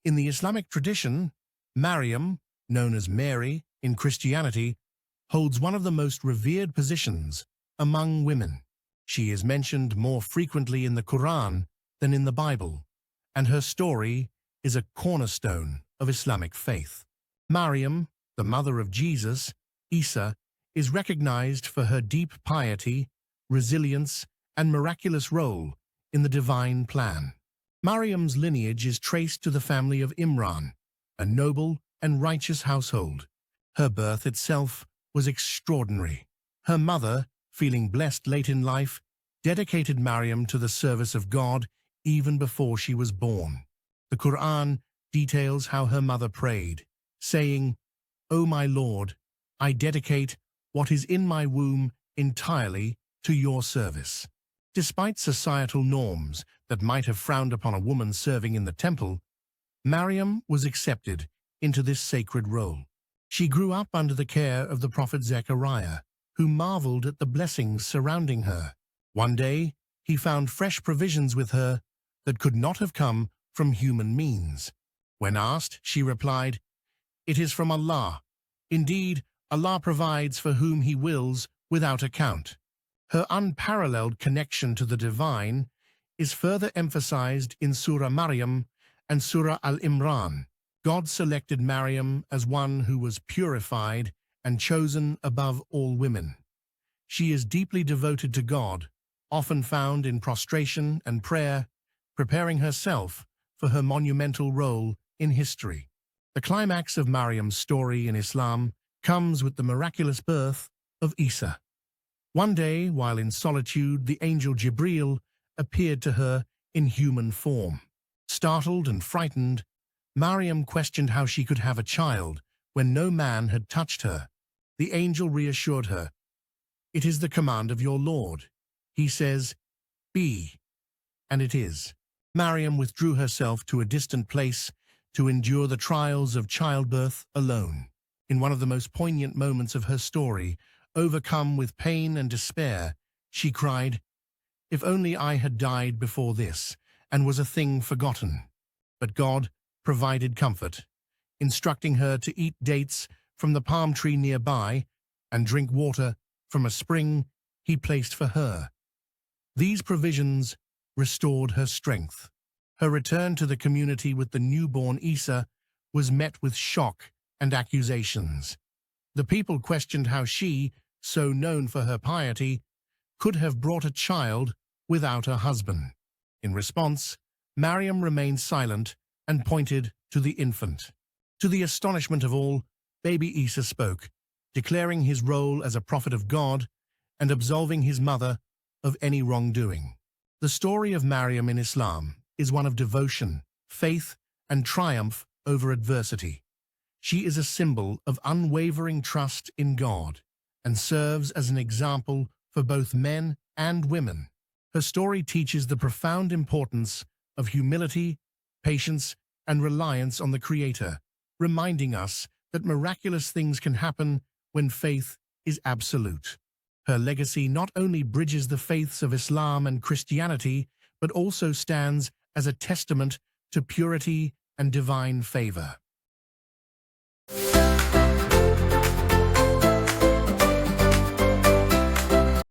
In the Islamic tradition, Maryam, known as Mary in Christianity, holds one of the most revered positions among women. She is mentioned more frequently in the Quran than in the Bible, and her story is a cornerstone of Islamic faith. Maryam, the mother of Jesus, Isa, is recognized for her deep piety, resilience, and miraculous role in the divine plan. Maryam's lineage is traced to the family of Imran, a noble and righteous household. Her birth itself was extraordinary. Her mother, feeling blessed late in life, dedicated Maryam to the service of God even before she was born. The Quran details how her mother prayed, saying, "O my Lord, I dedicate what is in my womb entirely to your service." Despite societal norms that might have frowned upon a woman serving in the temple, Maryam was accepted into this sacred role. She grew up under the care of the prophet Zechariah, who marveled at the blessings surrounding her. One day, he found fresh provisions with her that could not have come from human means. When asked, she replied, "It is from Allah. Indeed, Allah provides for whom He wills without account." Her unparalleled connection to the divine is further emphasized in Surah Maryam and Surah Al-Imran. God selected Maryam as one who was purified and chosen above all women. She is deeply devoted to God, often found in prostration and prayer, preparing herself for her monumental role in history. The climax of Maryam's story in Islam comes with the miraculous birth of Isa. One day, while in solitude, the angel Jibril appeared to her in human form. Startled and frightened, Maryam questioned how she could have a child when no man had touched her. The angel reassured her, "It is the command of your Lord. He says, 'Be,' and it is." Maryam withdrew herself to a distant place to endure the trials of childbirth alone. In one of the most poignant moments of her story, overcome with pain and despair, she cried, "If only I had died before this and was a thing forgotten." But God provided comfort, instructing her to eat dates from the palm tree nearby and drink water from a spring He placed for her. These provisions restored her strength. Her return to the community with the newborn Isa was met with shock and accusations. The people questioned how she, so known for her piety, could have brought a child without a husband. In response, Maryam remained silent and pointed to the infant. To the astonishment of all, baby Isa spoke, declaring his role as a prophet of God and absolving his mother of any wrongdoing. The story of Maryam in Islam is one of devotion, faith, and triumph over adversity. She is a symbol of unwavering trust in God and serves as an example for both men and women. Her story teaches the profound importance of humility, patience, and reliance on the Creator, reminding us that miraculous things can happen when faith is absolute. Her legacy not only bridges the faiths of Islam and Christianity, but also stands as a testament to purity and divine favor.